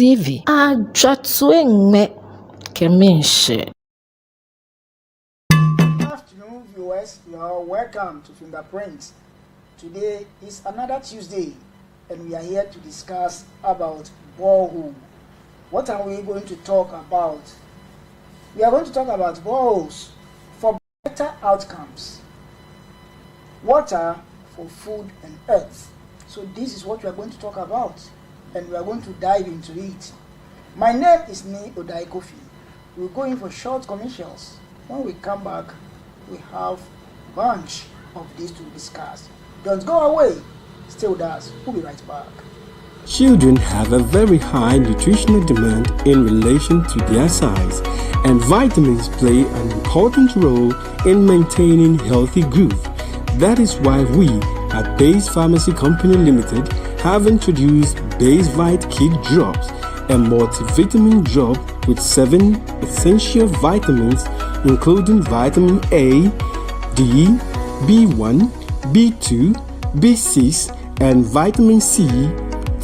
TV. Ajatsuengme Keminshe. Good afternoon, viewers. You are welcome to Fingerprints. Today is another Tuesday, and we are here to discuss about borehole. What are we going to talk about? We are going to talk about boreholes for better outcomes, water for food and earth. So this is what we are going to talk about, and we are going to dive into it. My name is Ni Odai Kofi. We'll go in for short commercials. When we come back, we have a bunch of this to discuss. Don't go away. Stay with us. We'll be right back. Children have a very high nutritional demand in relation to their size, and vitamins play an important role in maintaining healthy growth. That is why we at Base Pharmacy Company Limited have introduced Base Vite Kid Drops, a multivitamin drop with 7 essential vitamins including vitamin A, D, B1, B2, B6, and vitamin C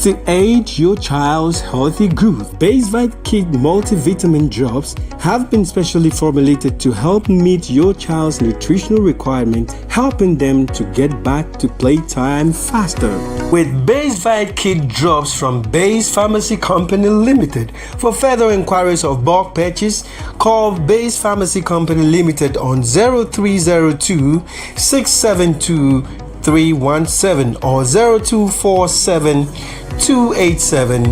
to aid your child's healthy growth. Base Vite Kid multivitamin drops have been specially formulated to help meet your child's nutritional requirements, helping them to get back to playtime faster. With Base Vite Kid drops from Base Pharmacy Company Limited. For further inquiries of bulk purchase, call Base Pharmacy Company Limited on 0302 672 317 or 0247 287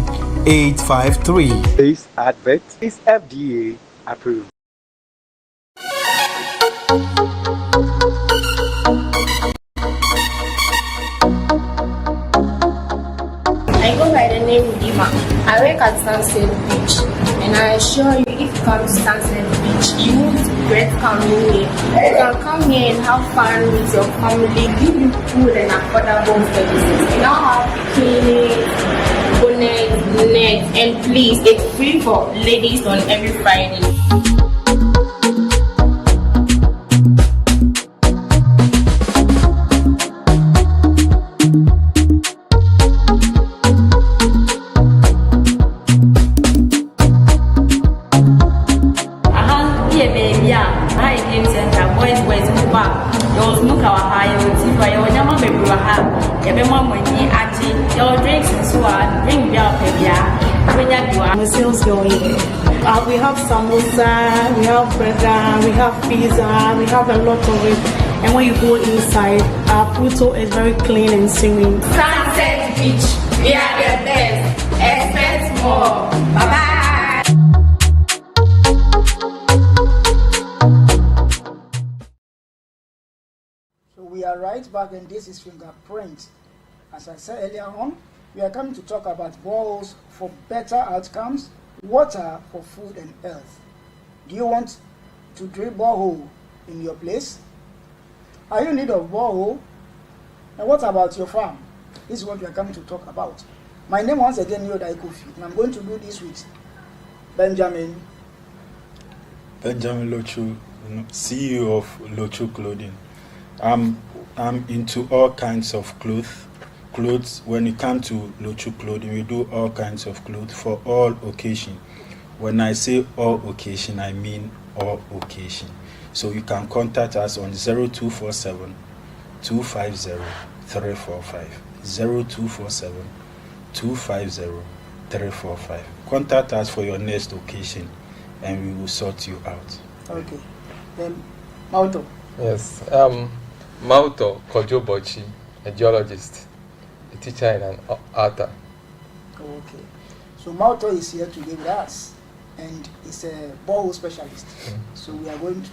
853. This advert is FDA approved. I go by the name Dima. I work at Sunset Beach, and I assure you, if you come to Sunset Beach, you won't regret coming here. You can come here and have fun with your family, give you food and affordable services. We now have clinics, bonnets, nets, and please, it's free for ladies on every Friday. We have samosa, we have burger, we have pizza, we have a lot of it. And when you go inside, our photo is very clean and singing. Sunset Beach, we are the best. Expect more. Bye-bye. So we are right back, and this is Fingerprint. As I said earlier on, we are coming to talk about boreholes for better outcomes, water for food and earth. Do you want to drill borehole in your place? Are you in need of borehole? And what about your farm? This is what we are coming to talk about. My name once again is Odai Kofi, and I'm going to do this with Benjamin Locho, CEO of Locho Clothing. I'm into all kinds of clothes. When it comes to Locho Clothing, we do all kinds of clothes for all occasion. When I say all occasion, I mean all occasion. So you can contact us on 0247 250 345. 0247 250 345. Contact us for your next occasion, and we will sort you out. Okay. Then Mauto. Yes, Mauto Kojo Bochi, a geologist, a teacher and an author. Okay. So Mauto is here today with us, and is a borehole specialist. So we are going to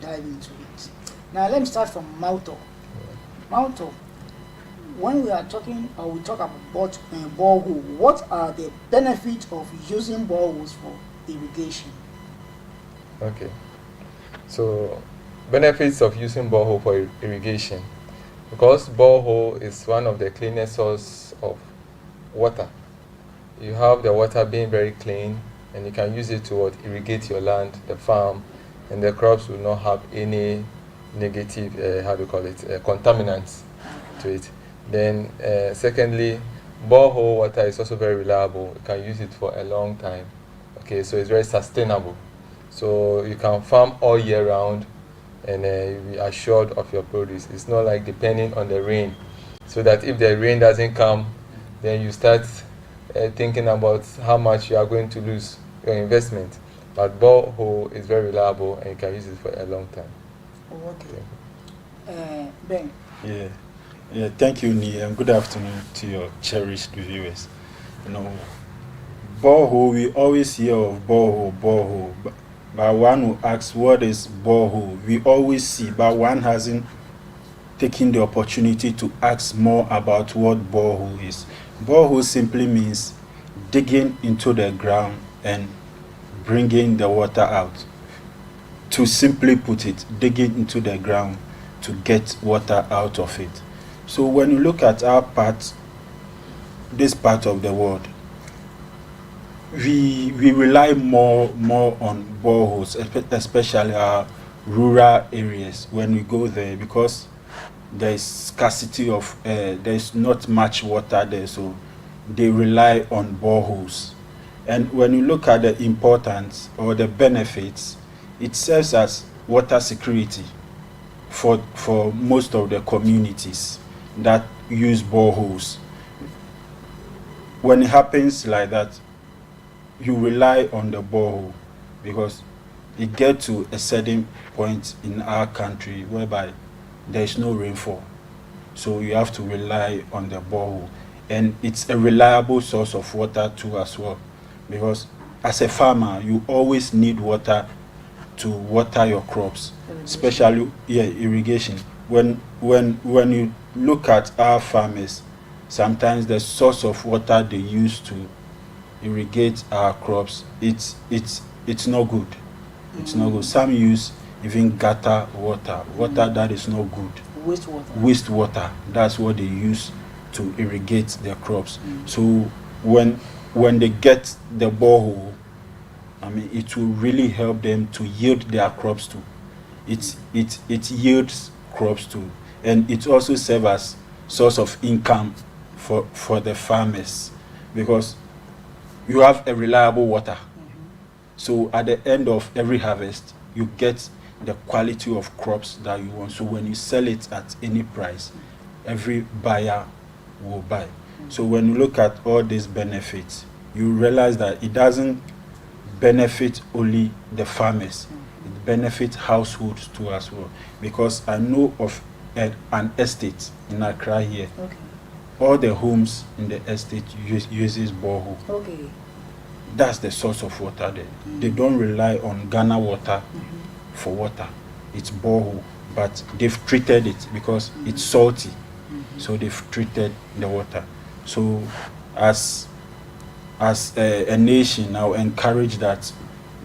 dive into it. Now let me start from Mauto. Mauto, when we are talking, or we talk about borehole, what are the benefits of using boreholes for irrigation? Okay. So benefits of using borehole for irrigation, because borehole is one of the cleanest source of water. You have the water being very clean, and you can use it to irrigate your land, the farm, and the crops will not have any negative, contaminants to it. Then secondly, borehole water is also very reliable. You can use it for a long time. Okay, so it's very sustainable. So you can farm all year round, and you'll be assured of your produce. It's not like depending on the rain. So that if the rain doesn't come, then you start thinking about how much you are going to lose your investment. But borehole is very reliable, and you can use it for a long time. Oh, okay. Ben. Yeah, thank you, Ni, and good afternoon to your cherished viewers. You know, borehole, we always hear of borehole, but one who asks what is borehole, we always see, but one hasn't taken the opportunity to ask more about what borehole is. Borehole simply means digging into the ground and bringing the water out. To simply put it, digging into the ground to get water out of it. So when you look at our part, this part of the world, we rely more on boreholes, especially our rural areas when we go there, because there is scarcity of there's not much water there, so they rely on boreholes. And when you look at the importance or the benefits, it serves as water security for most of the communities that use boreholes. When it happens like that, you rely on the borehole, because it gets to a certain point in our country whereby there is no rainfall. So you have to rely on the borehole. And it's a reliable source of water too as well, because as a farmer, you always need water to water your crops, especially irrigation. When you look at our farmers, sometimes the source of water they use to irrigate our crops, it's not good. It's not good. Some use even gutter water that is not good. Wastewater. That's what they use to irrigate their crops. So when they get the borehole, I mean, it will really help them to yield their crops too. It yields crops too, and it also serves as source of income for the farmers, because you have a reliable water. So at the end of every harvest, you get the quality of crops that you want. So when you sell it at any price, every buyer will buy. So when you look at all these benefits, you realize that it doesn't benefit only the farmers, it benefits households too as well. Because I know of an estate in Accra here. Okay. All the homes in the estate uses borehole. Okay. That's the source of water there. They don't rely on Ghana water for water. It's borehole, but they've treated it because it's salty. So they've treated the water. So as a nation, I'll encourage that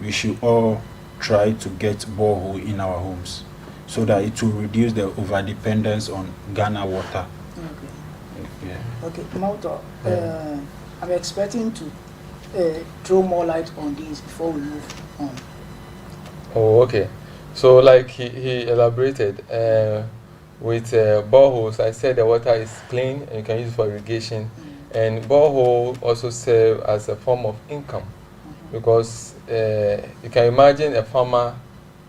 we should all try to get borehole in our homes, so that it will reduce the over-dependence on Ghana water. Okay. Yeah. Okay, Mauto, I'm expecting to throw more light on this before we move on. Oh, okay. So like he elaborated, with boreholes, I said the water is clean and you can use it for irrigation. And borehole also serve as a form of income, because you can imagine a farmer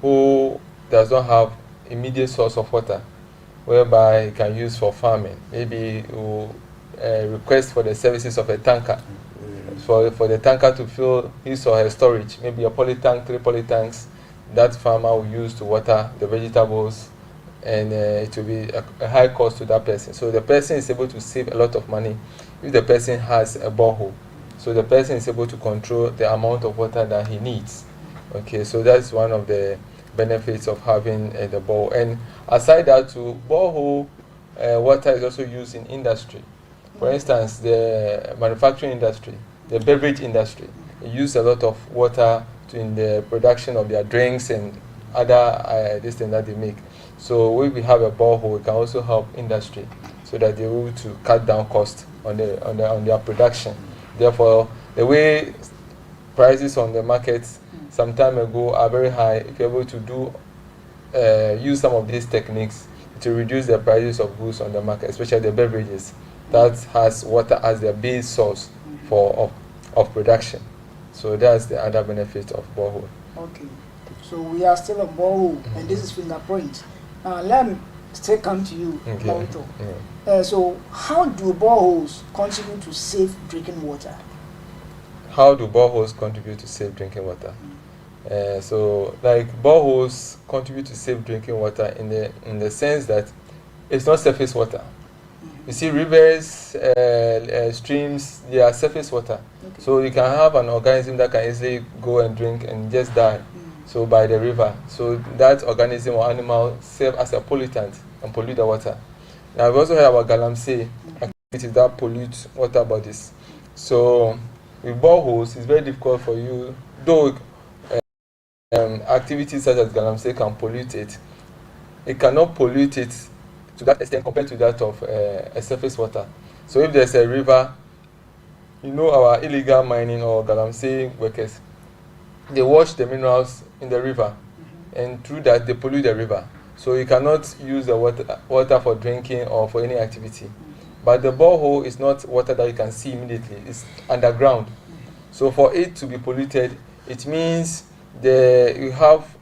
who does not have immediate source of water whereby he can use for farming. Maybe he will request for the services of a tanker, for the tanker to fill his or her storage, maybe a poly tank, 3 poly tanks, that farmer will use to water the vegetables, and it will be a high cost to that person. So the person is able to save a lot of money if the person has a borehole. So the person is able to control the amount of water that he needs. Okay, so that's one of the benefits of having the borehole. And aside that too, borehole water is also used in industry. For instance, the manufacturing industry, the beverage industry, they use a lot of water in the production of their drinks and other this thing that they make. So if we have a borehole, it can also help industry, so that they're able to cut down costs on their production. Therefore, the way prices on the market some time ago are very high, if you're able to use some of these techniques to reduce the prices of goods on the market, especially the beverages, that has water as their base source of production. So that's the other benefit of borehole. Okay, so we are still on borehole, and this is Fingerprint. Let me still come to you, Malto. So how do boreholes contribute to safe drinking water? How do boreholes contribute to safe drinking water? So like boreholes contribute to safe drinking water in the sense that it's not surface water. You see, rivers, streams, they are surface water. Okay. So you can have an organism that can easily go and drink and just die. So by the river, so that organism or animal serve as a pollutant and pollute the water. Now we also heard about galamsey activities that pollute water bodies. So with boreholes, it's very difficult for you, though activities such as galamsey can pollute it. It cannot pollute it to that extent compared to that of a surface water. So if there's a river, our illegal mining or galamsey workers, they wash the minerals in the river, and through that they pollute the river. So you cannot use the water for drinking or for any activity. But the borehole is not water that you can see immediately. It's underground. So for it to be polluted, it means you have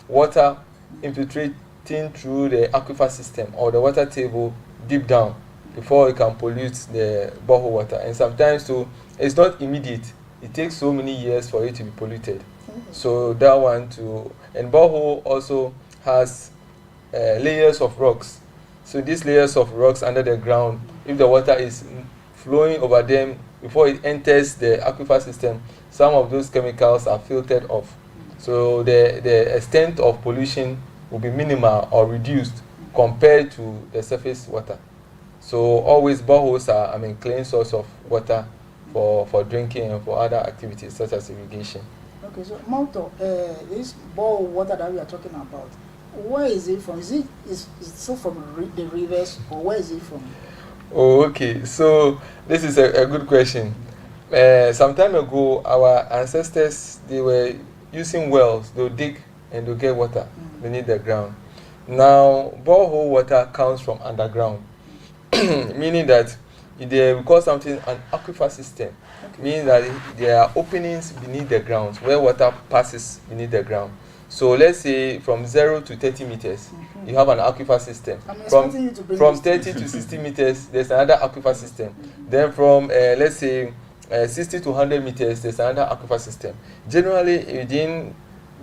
water infiltrating through the aquifer system or the water table deep down before it can pollute the borehole water. And sometimes too, it's not immediate. It takes so many years for it to be polluted. So that one too. And borehole also has layers of rocks. So these layers of rocks under the ground, if the water is flowing over them before it enters the aquifer system, some of those chemicals are filtered off. So the extent of pollution will be minimal or reduced compared to the surface water. So always boreholes are clean source of water for drinking and for other activities such as irrigation. Okay, so Malto, this borehole water that we are talking about, where is it from? Is it still from the rivers, or where is it from? Oh, okay. So this is a good question. Some time ago, our ancestors, they were using wells. They'll dig and they'll get water beneath the ground. Now, borehole water comes from underground, meaning that we call something an aquifer system, meaning that there are openings beneath the ground where water passes beneath the ground. So let's say from 0 to 30 meters, you have an aquifer system. From 30 to 60 meters, there's another aquifer system. Then from, let's say, 60 to 100 meters, there's another aquifer system. Generally, within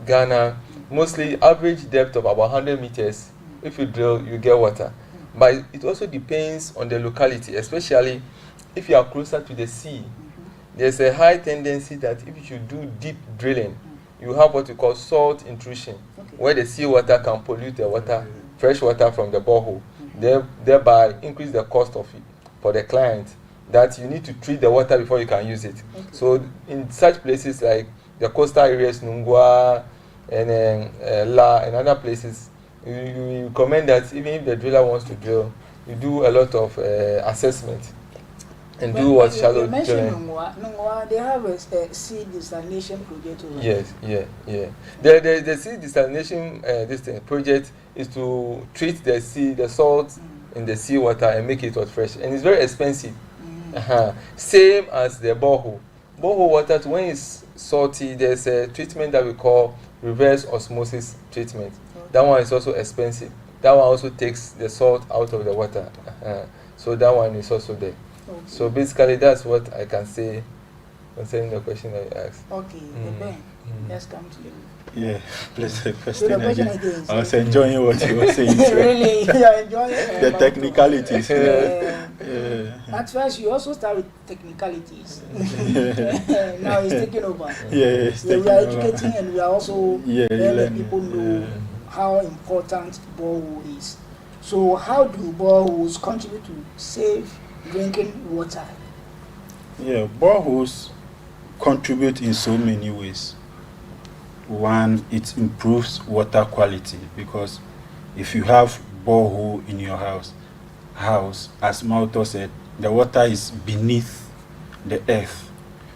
Ghana, mostly average depth of about 100 meters, if you drill, you get water. But it also depends on the locality, especially if you are closer to the sea. There's a high tendency that if you do deep drilling, you have what we call salt intrusion, where the seawater can pollute the water, fresh water from the borehole, thereby increase the cost of it for the client, that you need to treat the water before you can use it. So in such places like the coastal areas, Nungwa and La and other places, you recommend that even if the driller wants to drill, you do a lot of assessment and do what shallow drilling. Nungwa, they have a sea desalination project over Yes, yeah. The sea desalination project is to treat the salt in the seawater and make it fresh, and it's very expensive. Same as the borehole. Borehole water, when it's salty, there's a treatment that we call reverse osmosis treatment. That one is also expensive. That one also takes the salt out of the water. So that one is also there. Okay. So basically, that's what I can say concerning the question that you asked. Okay, Ben, let's come to you. Yeah, please, the question again. I was enjoying what you were saying. Really, you are enjoying it. The technicalities. At first, you also start with technicalities. Now it's taking over. Yes, we are educating and we are also letting people know how important borehole is. So, how do boreholes contribute to safe drinking water? Yeah, boreholes contribute in so many ways. One, it improves water quality, because if you have borehole in your house, as Malto said, the water is beneath the earth.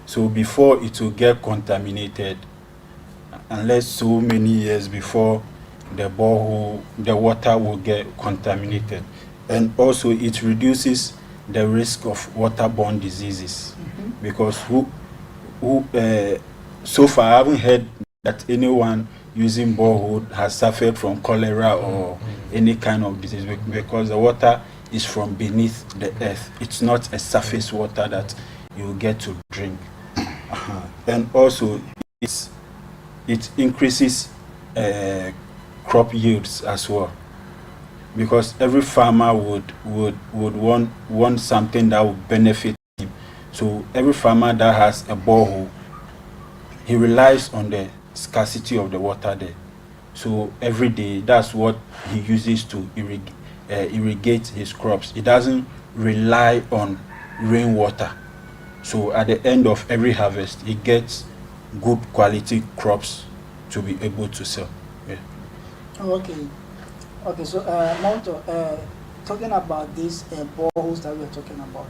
So before it will get contaminated, unless so many years before the borehole, the water will get contaminated. And also it reduces the risk of waterborne diseases. Because so far I haven't heard that anyone using borehole has suffered from cholera or any kind of disease, because the water is from beneath the earth. It's not a surface water that you get to drink. And also it increases crop yields as well, because every farmer would want something that would benefit him. So every farmer that has a borehole, he relies on the scarcity of the water there. So every day, that's what he uses to irrigate his crops. He doesn't rely on rainwater. So at the end of every harvest, he gets good quality crops to be able to sell. Yeah. Okay, so now talking about these boreholes that we're talking about,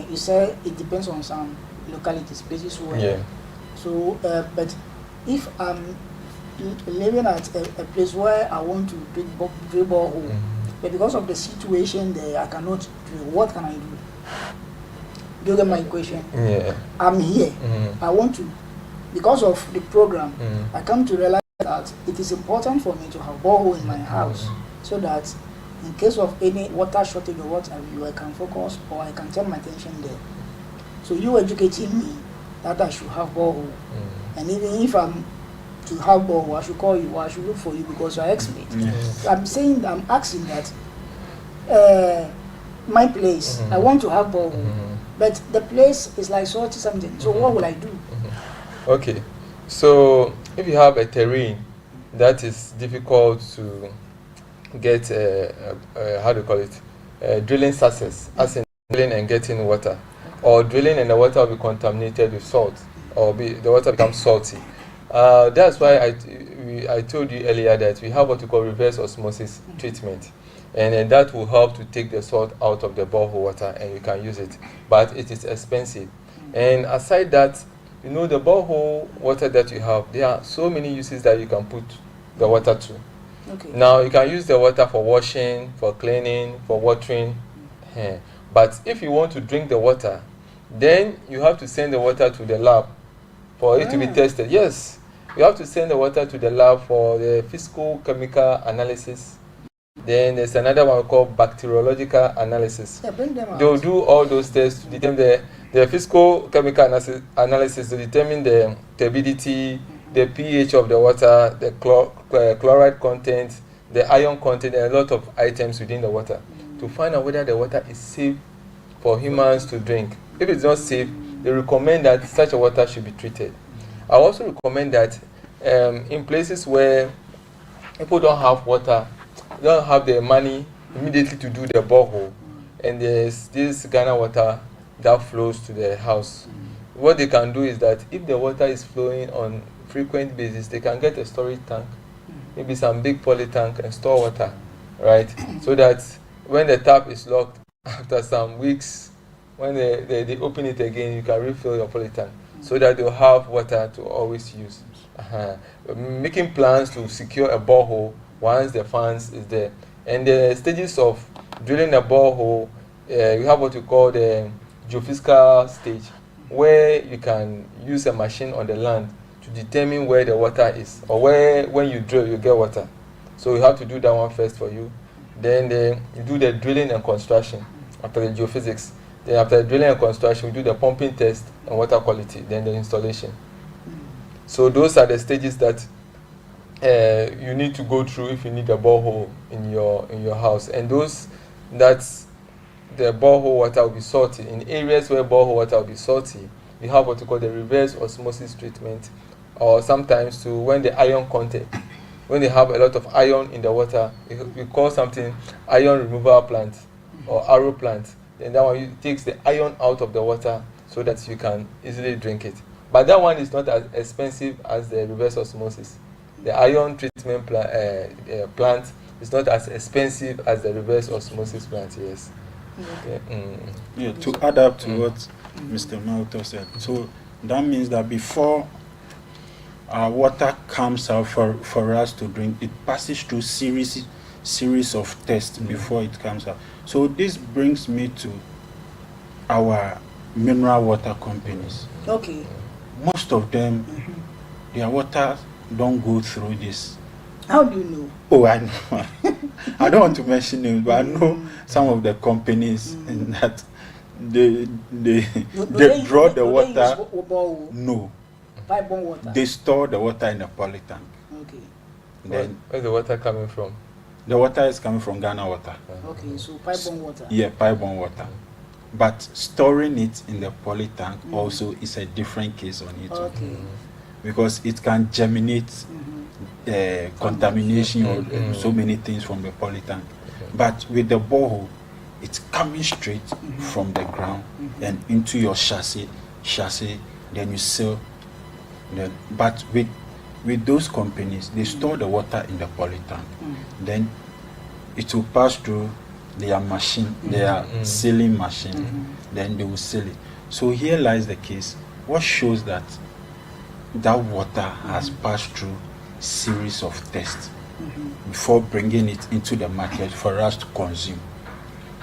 you said it depends on some localities, places where. Yeah. So, but if I'm living at a place where I want to drill borehole, but because of the situation there, I cannot drill, what can I do? Do you get my question? Yeah. I'm here. I want to, because of the program, I come to realize that it is important for me to have borehole in my house, so that in case of any water shortage or what have you, I can focus or I can turn my attention there. So you educating me that I should have borehole, and even if I'm to have borehole, I should call you or I should look for you because you are expert. I'm asking that my place, I want to have borehole, but the place is like salty something. So what will I do? Okay, so if you have a terrain that is difficult to get, how do you call it, drilling success, as in drilling and getting water, or drilling and the water will be contaminated with salt, or the water becomes salty. That's why I told you earlier that we have what we call reverse osmosis treatment, and that will help to take the salt out of the borehole water and you can use it, but it is expensive. And aside that, you know, the borehole water that you have, there are so many uses that you can put the water to. Okay. Now you can use the water for washing, for cleaning, for watering, but if you want to drink the water, then you have to send the water to the lab for it to be tested. Yes, you have to send the water to the lab for the physical chemical analysis. Then there's another one called bacteriological analysis. Yeah, bring them out. They'll do all those tests to determine the physical chemical analysis to determine the turbidity, the pH of the water, the chloride content, the ion content, and a lot of items within the water to find out whether the water is safe for humans to drink. If it's not safe, they recommend that such a water should be treated. I also recommend that in places where people don't have water, don't have the money immediately to do the borehole, and there's this Ghana water that flows to the house, what they can do is that if the water is flowing on frequent basis, they can get a storage tank, maybe some big poly tank, and store water, right? So that when the tap is locked, after some weeks, when they open it again, you can refill your poly tank, so that they'll have water to always use. Making plans to secure a borehole once the funds is there. And the stages of drilling a borehole, you have what you call the geophysical stage, where you can use a machine on the land to determine where the water is, or where when you drill you get water. So you have to do that one first for you. Then you do the drilling and construction after the geophysics. Then after the drilling and construction, we do the pumping test and water quality, then the installation. So those are the stages that you need to go through if you need a borehole in your house. And those that's the borehole water will be salty. In areas where borehole water will be salty, we have what we call the reverse osmosis treatment, or sometimes to when the ion content, when they have a lot of iron in the water, we call something ion removal plant or arrow plant. Then that one takes the iron out of the water so that you can easily drink it. But that one is not as expensive as the reverse osmosis. The ion treatment plant is not as expensive as the reverse osmosis plant, yes. Yeah, to add up to what Mr. Malto said. So that means that before our water comes out for us to drink, it passes through series of tests before it comes out. So this brings me to our mineral water companies. Okay. Most of them, their water don't go through this. How do you know? Oh, I know. I don't want to mention names, but I know some of the companies in that they draw the water. No. Pipe-borne water. They store the water in a poly tank. Okay. Then where's the water coming from? the water is coming from Ghana water. Okay, so pipe-borne water. Yeah, pipe-borne water. But storing it in the poly tank also is a different case on it. Okay. Because it can germinate contamination or so many things from the poly tank. But with the borehole, it's coming straight from the ground and into your chassis, then you seal. But with those companies, they store the water in the poly tank. Then it will pass through their machine, their sealing machine. Then they will seal it. So here lies the case. What shows that water has passed through series of tests before bringing it into the market for us to consume.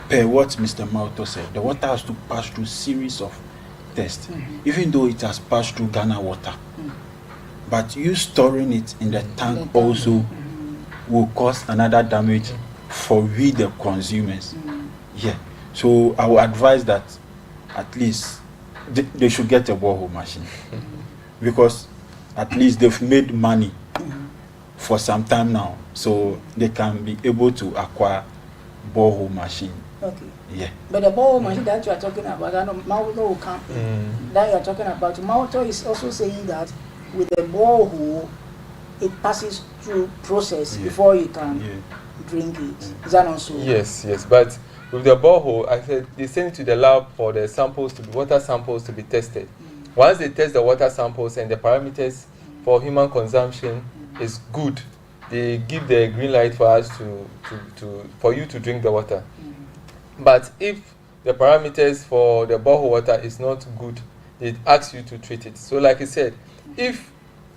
Per what Mr. Malto said, the water has to pass through series of tests, even though it has passed through Ghana water. But you storing it in the tank also will cause another damage for we the consumers. Yeah. So I would advise that at least they should get a borehole machine. Because at least they've made money for some time now, so they can be able to acquire borehole machine. Okay. Yeah. But the borehole machine that you are talking about, I know Mauto will come that you are talking about. Mauto is also saying that with the borehole, it passes through process before you can drink it. Is that not so? Yes, but with the borehole, I said they send it to the lab for the samples to be water samples to be tested. Once they test the water samples and the parameters for human consumption is good, they give the green light for us for you to drink the water. But if the parameters for the borehole water is not good, it asks you to treat it. So like I said, if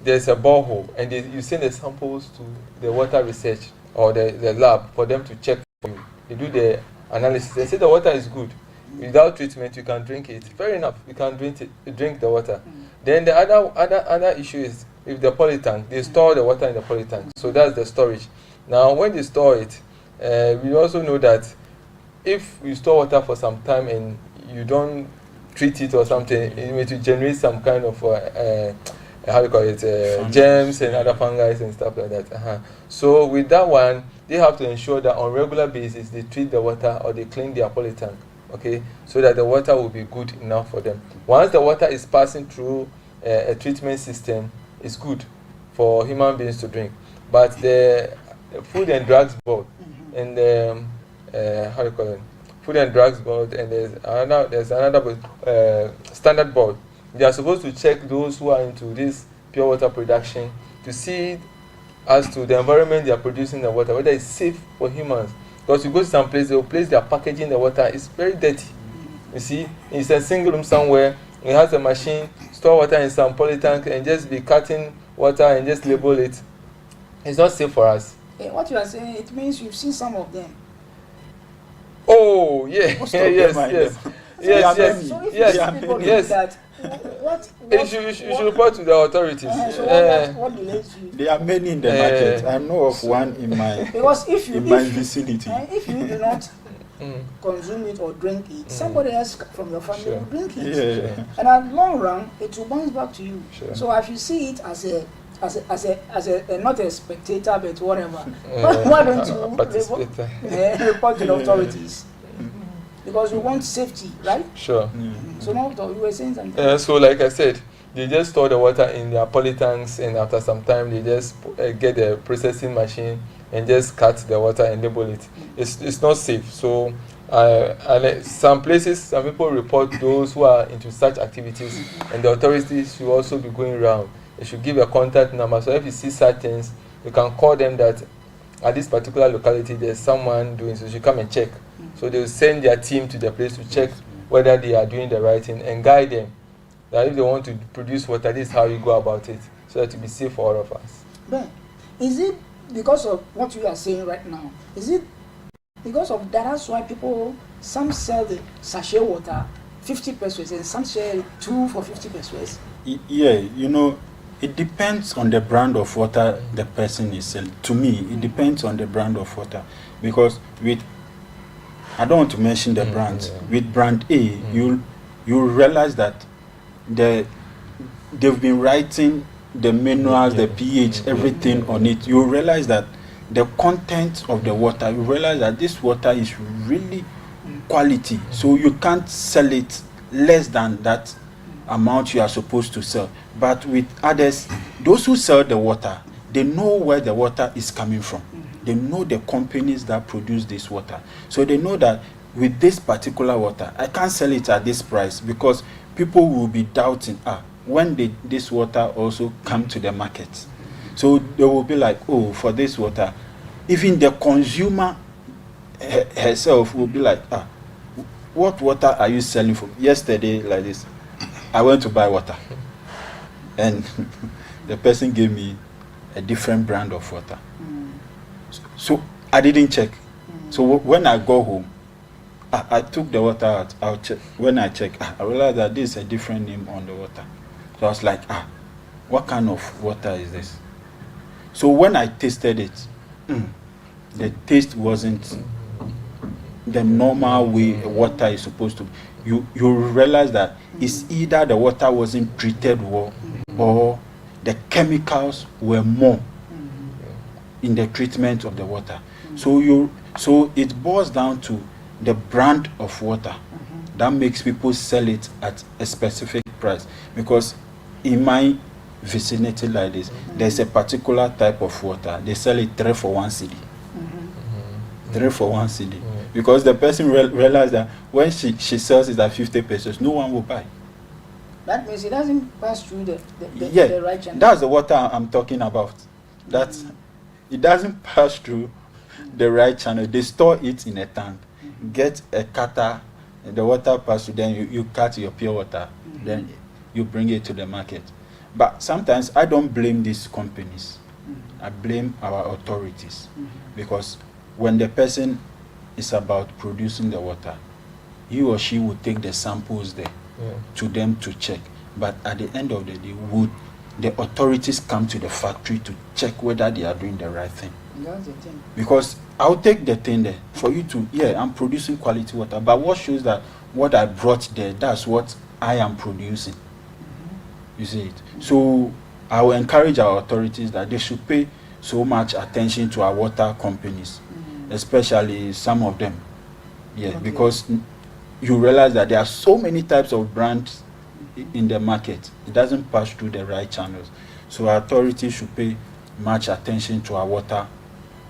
there's a borehole and you send the samples to the water research or the lab for them to check for you, they do the analysis, they say the water is good. Without treatment, you can drink it. Fair enough, you can drink the water. Then the other issue is with the poly tank, they store the water in the poly tank. So that's the storage. Now, when they store it, we also know that if you store water for some time and you don't treat it or something, it may generate some kind of how do you call it, germs and other fungi and stuff like that. So with that one, they have to ensure that on regular basis they treat the water or they clean their poly tank. Okay, so that the water will be good enough for them. Once the water is passing through a treatment system, it's good for human beings to drink. But the Food and Drugs Board and the how do you call it? Food and Drugs Board and there's another standard board. They are supposed to check those who are into this pure water production to see as to the environment they are producing the water, whether it's safe for humans. Because you go to some place, they will place their packaging, the water is very dirty. You see, it's a single room somewhere, it has a machine, store water in some poly tank and just be cutting water and just label it. It's not safe for us. What you are saying, it means you've seen some of them. Oh, yeah, yes. So if you see people do that, you should report to the authorities. What delays you? There are many in the market. I know of one in my vicinity. If you do not consume it or drink it, somebody else from your family will drink it. And at long run, it will bounce back to you. So if you see it as a not a spectator but whatever, why don't you report to the authorities? Because we want safety, right? Sure. So now you were saying something. So like I said, they just store the water in their poly tanks, and after some time they just get the processing machine and just cut the water and label it. It's not safe. So some places, some people report those who are into such activities, and the authorities should also be going around. They should give a contact number. So if you see such things, you can call them that at this particular locality there's someone doing, so you should come and check. So they will send their team to the place to check whether they are doing the right thing and guide them. That if they want to produce water, this is how you go about it, so that it will be safe for all of us. Ben, is it because of what you are saying right now? Is it because of that? That's why some sell the sachet water 50 pesos and some sell 2 for 50 pesos. Yeah, you know, it depends on the brand of water the person is selling. To me, it depends on the brand of water, because I don't want to mention the brands. With brand A, you realize that they've been writing the manuals, the pH, everything on it. You realize that the content of the water, you realize that this water is really quality, so you can't sell it less than that amount you are supposed to sell. But with others, those who sell the water, they know where the water is coming from. They know the companies that produce this water, so they know that with this particular water, I can't sell it at this price, because people will be doubting, when did this water also come to the market? So they will be like, oh, for this water, even the consumer herself will be like, what water are you selling for? Yesterday, like this, I went to buy water, and the person gave me a different brand of water. So I didn't check. So when I go home, I took the water out. I'll check. When I check, I realized that this is a different name on the water. So I was like, what kind of water is this? So when I tasted it, the taste wasn't the normal way water is supposed to be. You realize that it's either the water wasn't treated well, or the chemicals were more in the treatment of the water. So it boils down to the brand of water that makes people sell it at a specific price. Because in my vicinity like this, there's a particular type of water. They sell it 3 for 1 cedi. 3 for 1 cedi. Because the person realized that when she sells it at 50 pesos, no one will buy. That means it doesn't pass through the right channel. That's the water I'm talking about. It doesn't pass through the right channel. They store it in a tank, get a cutter, and the water passes through, then you cut your pure water, then you bring it to the market. But sometimes I don't blame these companies. I blame our authorities, because when the person is about producing the water, he or she will take the samples there to them to check. But at the end of the day, would the authorities come to the factory to check whether they are doing the right thing? That's the thing. Because I'll take the thing there for you to, I'm producing quality water, but what shows that what I brought there, that's what I am producing? You see it? So I will encourage our authorities that they should pay so much attention to our water companies, especially some of them. Because you realize that there are so many types of brands in the market. It doesn't pass through the right channels. So our authorities should pay much attention to our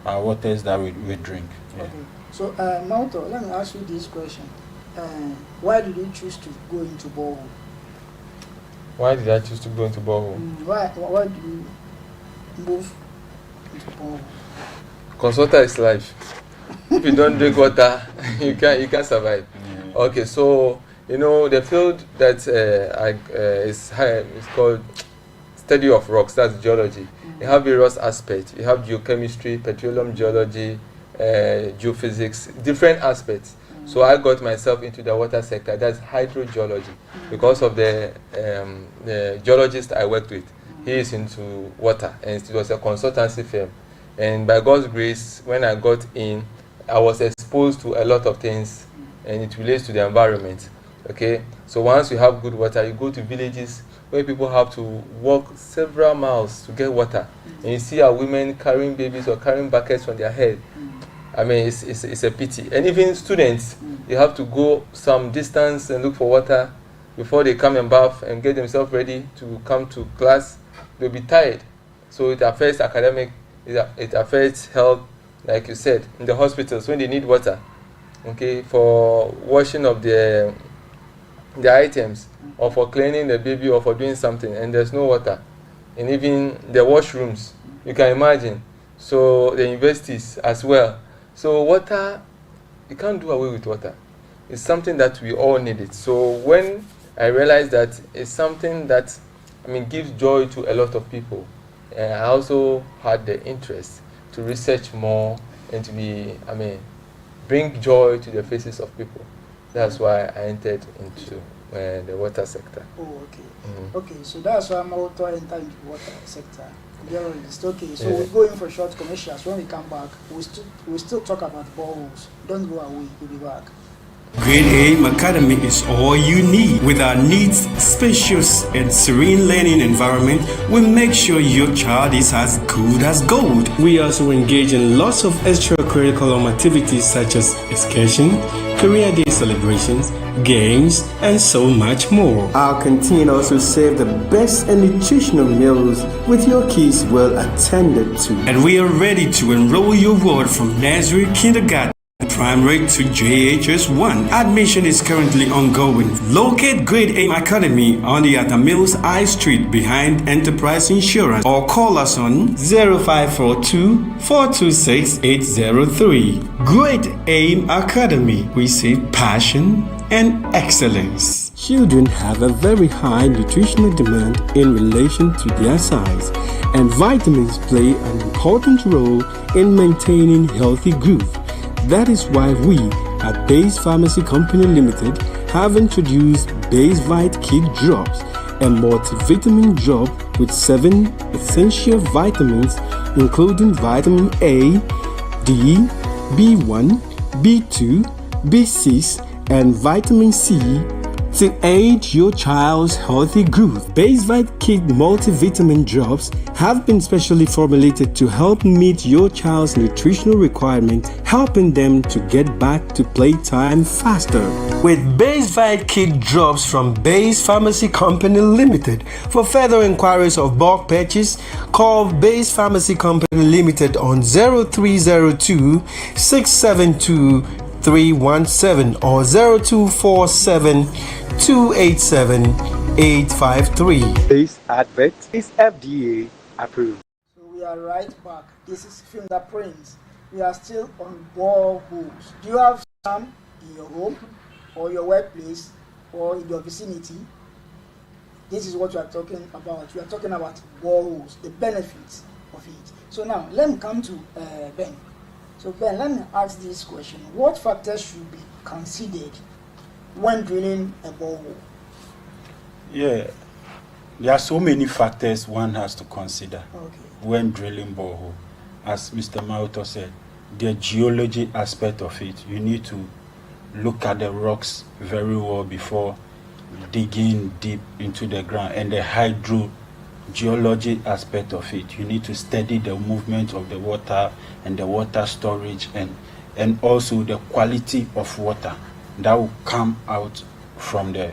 waters that we drink. Okay. So Malto, let me ask you this question. Why did you choose to go into borehole? Why did I choose to go into borehole? Why do you move into borehole? Because water is life. If you don't drink water, you can't survive. Okay, so the field that is called study of rocks. That's geology. You have various aspects. You have geochemistry, petroleum geology, geophysics, different aspects. So I got myself into the water sector. That's hydrogeology, because of the geologist I worked with. He is into water, and it was a consultancy firm. And by God's grace, when I got in, I was exposed to a lot of things, and it relates to the environment. Okay, so once you have good water, you go to villages where people have to walk several miles to get water, and you see our women carrying babies or carrying buckets on their head. I mean, it's a pity. And even students, they have to go some distance and look for water before they come and bath and get themselves ready to come to class. They'll be tired. So it affects academic, it affects health, like you said, in the hospitals when they need water, okay, for washing of the items, or for cleaning the baby, or for doing something, and there's no water. And even the washrooms, you can imagine. So the universities as well. So water, you can't do away with water. It's something that we all need it. So when I realized that it's something that, gives joy to a lot of people, I also had the interest to research more and to bring joy to the faces of people. That's why I entered into the water sector. Oh, okay. Okay, so that's why I'm also enter into the water sector. It's okay. So we'll go in for short commercials. When we come back, we'll still talk about boreholes. Don't go away. We'll be back. Grade Aim Academy is all you need. With our neat, spacious, and serene learning environment, we make sure your child is as good as gold. We also engage in lots of extracurricular activities such as excursion, career day celebrations, games, and so much more. Our canteen also serves the best and nutritional meals with your kids well attended to. And we are ready to enroll your ward from nursery, kindergarten, primary to JHS1. Admission is currently ongoing. Locate Grade Aim Academy on the Mills I Street behind Enterprise Insurance or call us on 0542 426 803. Grade Aim Academy. We see passion and excellence. Children have a very high nutritional demand in relation to their size, and vitamins play an important role in maintaining healthy growth. That is why we at Base Pharmacy Company Limited have introduced Base Vite Kid Drops, a multivitamin drop with 7 essential vitamins including vitamin A, D, B1, B2, B6, and vitamin C to aid your child's healthy growth. Base Vite Kid multivitamin drops have been specially formulated to help meet your child's nutritional requirements, helping them to get back to playtime faster. With Base Vite Kid drops from Base Pharmacy Company Limited. For further inquiries of bulk purchase, call Base Pharmacy Company Limited on 0302 672 317 or 0247 287 853. This advert is FDA approved. So we are right back. This is Fingerprints. We are still on boreholes. Do you have some in your home or your workplace or in your vicinity? This is what we are talking about. We are talking about boreholes, the benefits of it. So now let me come to Ben. So Ben, let me ask this question. What factors should be considered when drilling a borehole? Yeah, there are so many factors one has to consider when drilling borehole. As Mr. Mauto said, the geology aspect of it, you need to look at the rocks very well before digging deep into the ground, and the hydrogeology aspect of it, you need to study the movement of the water and the water storage, and also the quality of water that will come out from the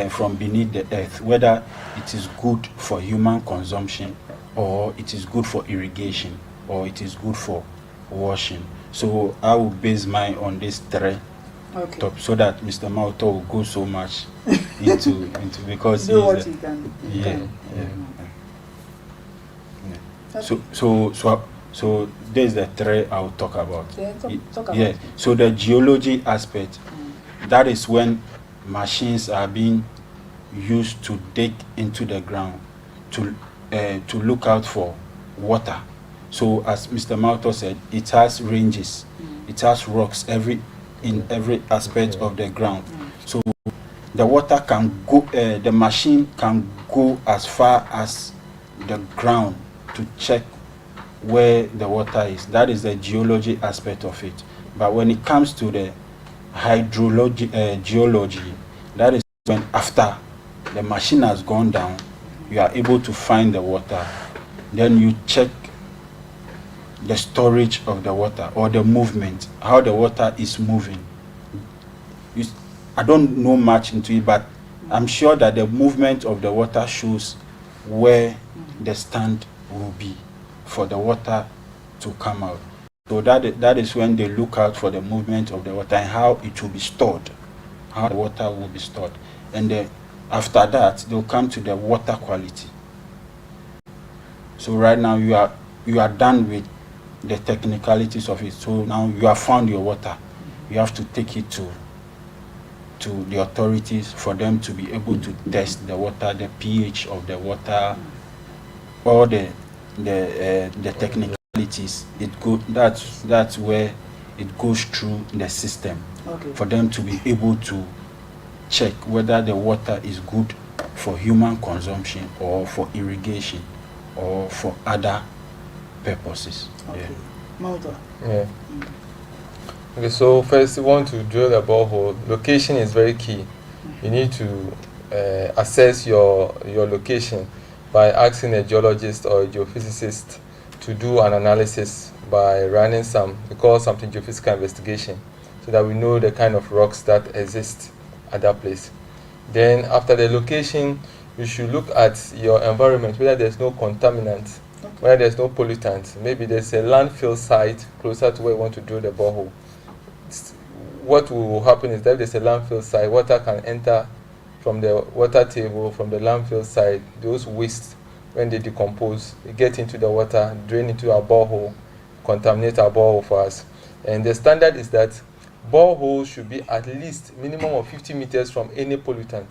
from beneath the earth, whether it is good for human consumption or it is good for irrigation or it is good for washing. So I will base mine on this three top, so that Mr. Mauto will go so much into because do what you can. So there's the three I'll talk about. Talk about. So the geology aspect, that is when machines are being used to dig into the ground to look out for water. So as Mr. Mauto said, it has ranges, it has rocks in every aspect of the ground. So the water can go, the machine can go as far as the ground to check where the water is. That is the geology aspect of it. But when it comes to the geology, that is when after the machine has gone down, you are able to find the water. Then you check the storage of the water or the movement, how the water is moving. I don't know much into it, but I'm sure that the movement of the water shows where the stand will be for the water to come out. So that is when they look out for the movement of the water and how it will be stored, how the water will be stored. And after that, they'll come to the water quality. So right now you are done with the technicalities of it. So now you have found your water. You have to take it to the authorities for them to be able to test the water, the pH of the water, all the technicalities. That's where it goes through the system for them to be able to check whether the water is good for human consumption or for irrigation or for other purposes. Yeah. Okay, so first you want to drill a borehole. Location is very key. You need to assess your location by asking a geologist or a geophysicist to do an analysis by running we call something geophysical investigation, so that we know the kind of rocks that exist at that place. Then after the location, you should look at your environment, whether there's no contaminant, whether there's no pollutant. Maybe there's a landfill site closer to where you want to drill the borehole. What will happen is that if there's a landfill site, water can enter from the water table, from the landfill site. Those wastes, when they decompose, they get into the water, drain into our borehole, contaminate our borehole for us. And the standard is that boreholes should be at least minimum of 50 meters from any pollutant.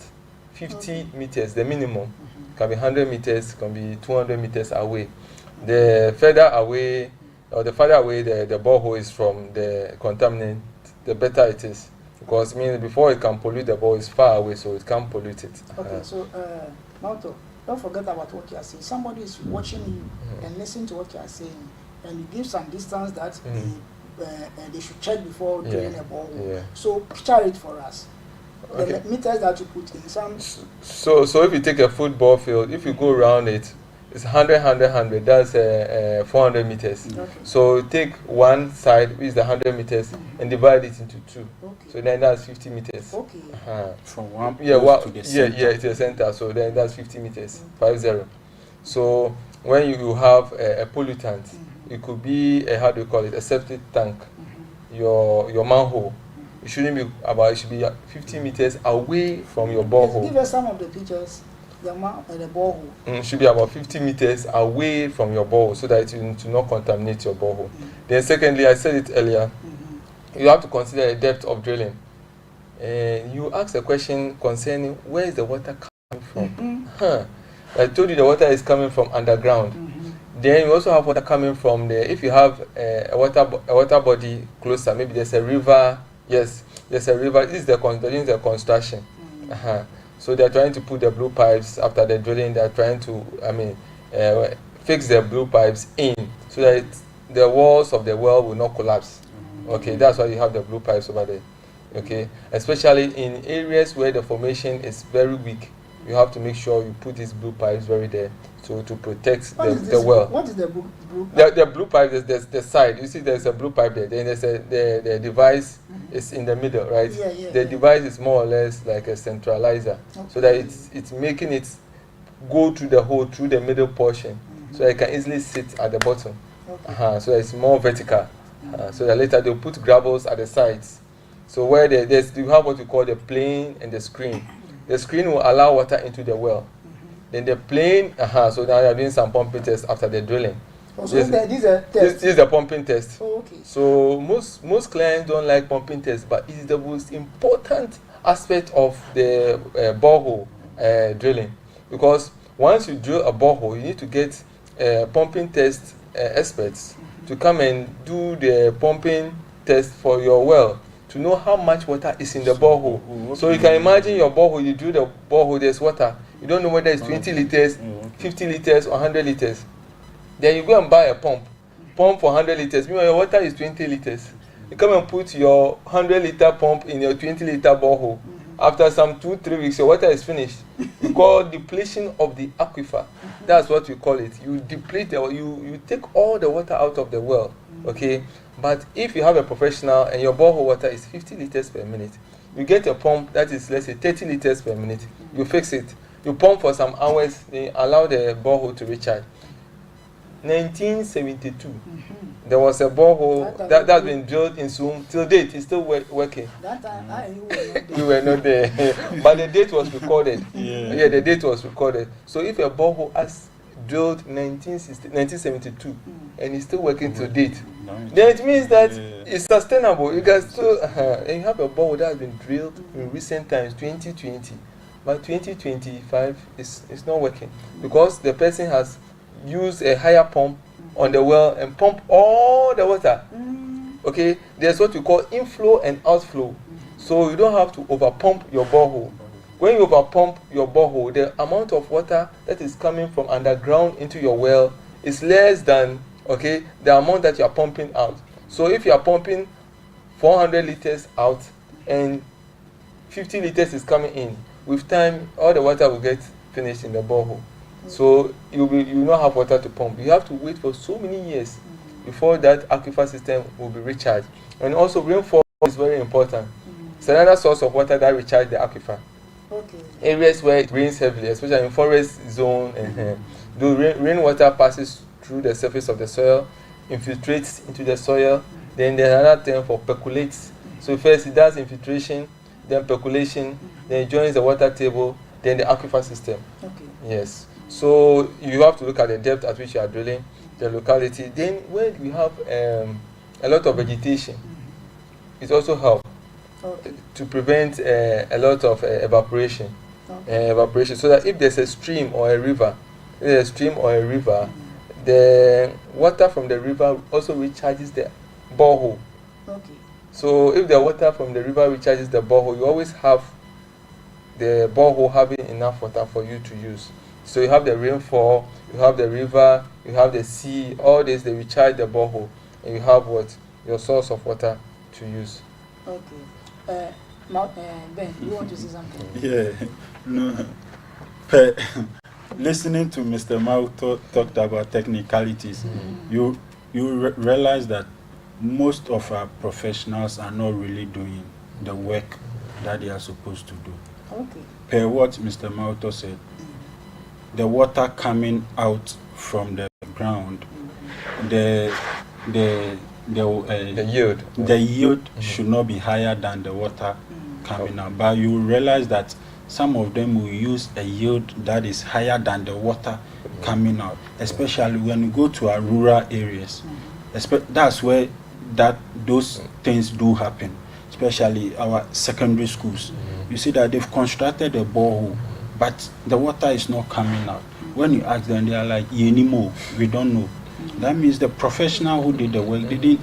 50 meters, the minimum. Can be 100 meters, can be 200 meters away. The further away, or the farther away the borehole is from the contaminant, the better it is. Because it means before it can pollute the borehole, it's far away, so it can't pollute it. Okay, so Malto, don't forget about what you are saying. Somebody is watching you and listening to what you are saying, and you give some distance that they should check before drilling a borehole. Yeah. So picture it for us. Okay. The meters that you put in some. So if you take a football field, if you go around it, it's 100, that's 400 meters. Okay. So take one side, which is the 100 meters, and divide it into two. Okay. So then that's 50 meters. Okay. From one Yeah, to the center. to the center. So then that's 50 meters, 50. So when you have a pollutant, it could be a, how do you call it, a septic tank, your manhole. It shouldn't be it should be 50 meters away from your borehole. Give us some of the pictures. The borehole. It should be about 50 meters away from your borehole, so that it will not contaminate your borehole. Then secondly, I said it earlier, you have to consider the depth of drilling. You ask a question concerning where is the water coming from. I told you the water is coming from underground. Then you also have water coming from if you have a water body closer, maybe there's a river. Yes, there's a river. This is the construction. So they're trying to put the blue pipes after the drilling. They're trying to, fix the blue pipes in so that the walls of the well will not collapse. Okay, that's why you have the blue pipes over there. Okay, especially in areas where the formation is very weak, you have to make sure you put these blue pipes very there to protect the well. What is the blue pipe? The blue pipe is the side. You see, there's a blue pipe there. Then there's the device is in the middle, right? The device is more or less like a centralizer, so that it's making it go through the hole through the middle portion, so it can easily sit at the bottom. So it's more vertical. So that later they'll put gravels at the sides. So where you have what we call the plane and the screen. The screen will allow water into the well. Then the plane, so now you're doing some pumping tests after the drilling. This is the pumping test. Okay. So most clients don't like pumping tests, but it is the most important aspect of the borehole drilling. Because once you drill a borehole, you need to get pumping test experts to come and do the pumping test for your well, to know how much water is in the borehole. So you can imagine your borehole, you drill the borehole, there's water. You don't know whether it's 20 liters, 50 liters, or 100 liters. Then you go and buy a pump for 100 liters. Meanwhile, your water is 20 liters. You come and put your 100-liter pump in your 20-liter borehole. After some 2-3 weeks, your water is finished. You call depletion of the aquifer. That's what we call it. You deplete you take all the water out of the well. Okay? But if you have a professional and your borehole water is 50 liters per minute, you get a pump that is, let's say, 30 liters per minute. You fix it. You pump for some hours, they allow the borehole to recharge. 1972, there was a borehole that's been drilled in Zoom. Till date, it's still working. That time, you were not there. But the date was recorded. Yeah, the date was recorded. So if a borehole has drilled 1972 and it's still working till date, then it means that it's sustainable. You can still, and you have a borehole that has been drilled in recent times, 2020. But 2025 is not working because the person has used a higher pump on the well and pump all the water. Okay, there's what we call inflow and outflow. So you don't have to overpump your borehole. When you overpump your borehole, the amount of water that is coming from underground into your well is less than the amount that you are pumping out. So if you are pumping 400 liters out and 50 liters is coming in, with time all the water will get finished in the borehole. So you will not have water to pump. You have to wait for so many years before that aquifer system will be recharged. And also rainfall is very important. It's another source of water that recharges the aquifer. Areas where it rains heavily, especially in forest zone, the rainwater passes through the surface of the soil, infiltrates into the soil. Then there's another term for percolates. So first it does infiltration, then percolation, then it joins the water table, then the aquifer system. Yes. So you have to look at the depth at which you are drilling, the locality. Then when we have a lot of vegetation, it also helps to prevent a lot of evaporation. Evaporation, so that if there's a stream or a river, the water from the river also recharges the borehole. So if the water from the river recharges the borehole, you always have the borehole having enough water for you to use. So you have the rainfall, you have the river, you have the sea, all this, they recharge the borehole, and you have your source of water to use. Ben, you want to say something? Yeah, no. Listening to Mr. Mao talked about technicalities, you realize that most of our professionals are not really doing the work that they are supposed to do. Per what Mr. Mauto said, the water coming out from the ground, the yield should not be higher than the water coming out. But you realize that some of them will use a yield that is higher than the water coming out, especially when you go to our rural areas. That's where those things do happen, especially our secondary schools. You see that they've constructed a borehole, but the water is not coming out. When you ask them, they are like, "Yenimo, we don't know." That means the professional who did the work didn't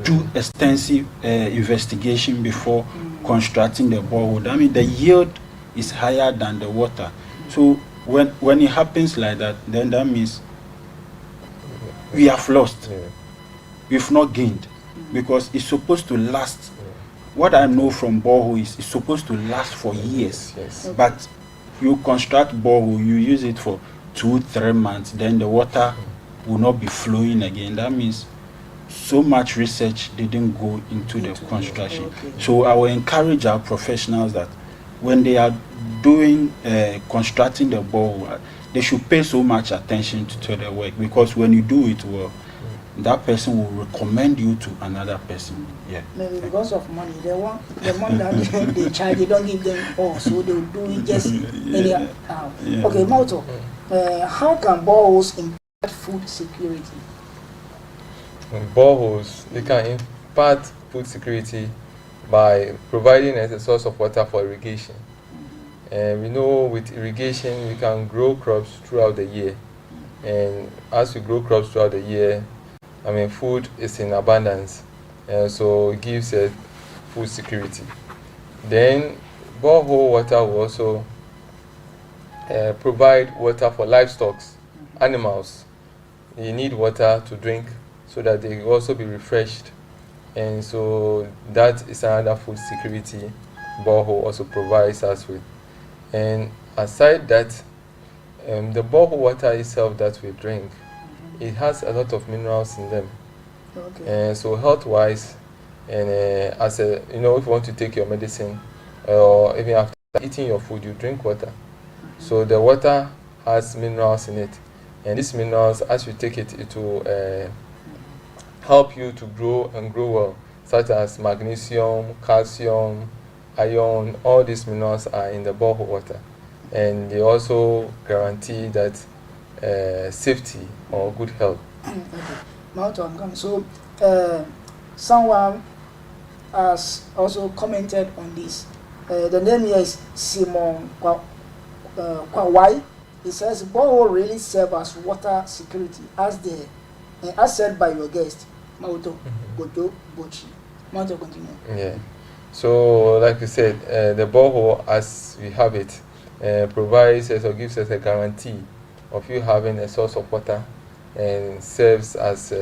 do extensive investigation before constructing the borehole. That means the yield is higher than the water. So when it happens like that, then that means we have lost. We've not gained, because it's supposed to last. What I know from borehole is it's supposed to last for years. But you construct borehole, you use it for 2-3 months, then the water will not be flowing again. That means so much research didn't go into the construction. So I will encourage our professionals that when they are doing constructing the borehole, they should pay so much attention to the work, because when you do it well, that person will recommend you to another person. Maybe because of money, they want the money that they charge, they don't give them all, so they will do it just anyhow. Okay, Mauto, how can boreholes impact food security? Boreholes, they can impart food security by providing as a source of water for irrigation. And we know with irrigation we can grow crops throughout the year, and as we grow crops throughout the year, food is in abundance, and so it gives food security. Then borehole water will also provide water for livestock, animals. They need water to drink so that they will also be refreshed, and so that is another food security borehole also provides us with. And aside that, the borehole water itself that we drink, it has a lot of minerals in them. And so health-wise, and if you want to take your medicine, or even after eating your food, you drink water. So the water has minerals in it, and these minerals, as you take it, it will help you to grow and grow well, such as magnesium, calcium, iron. All these minerals are in the borehole water, and they also guarantee that safety or good health. So someone has also commented on this. The name here is Simon Kwawai. He says borehole really serve as water security, as said by your guest, Mauto Goto Bochi. Mauto, continue. Yeah. So, like you said, the borehole, as we have it, provides us or gives us a guarantee of you having a source of water, and serves as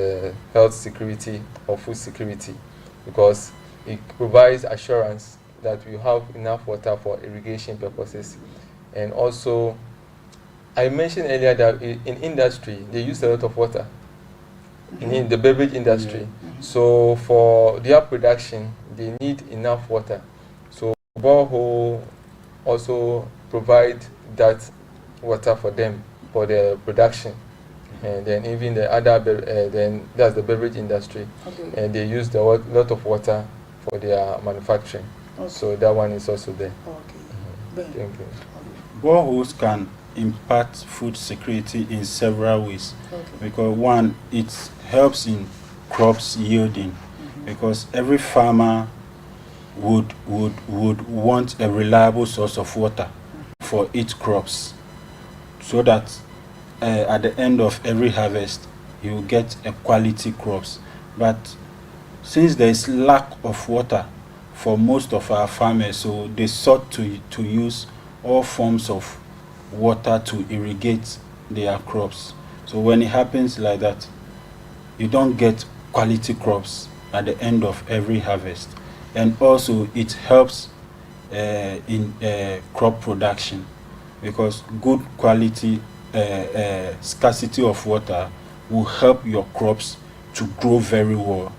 health security or food security, because it provides assurance that you have enough water for irrigation purposes. And also, I mentioned earlier that in industry they use a lot of water, in the beverage industry. So for their production they need enough water. So borehole also provide that water for them for their production. And then even the other then that's the beverage industry. Okay. And they use a lot of water for their manufacturing. Okay. So that one is also there. Okay. Thank you. Boreholes can impart food security in several ways. Okay. Because one, it helps in crops yielding, because every farmer would want a reliable source of water for its crops, so that at the end of every harvest he will get a quality crops. But since there is lack of water for most of our farmers, so they sought to use all forms of water to irrigate their crops. So when it happens like that, you don't get quality crops at the end of every harvest. And also it helps in crop production, because good quality scarcity of water will help your crops to grow very well,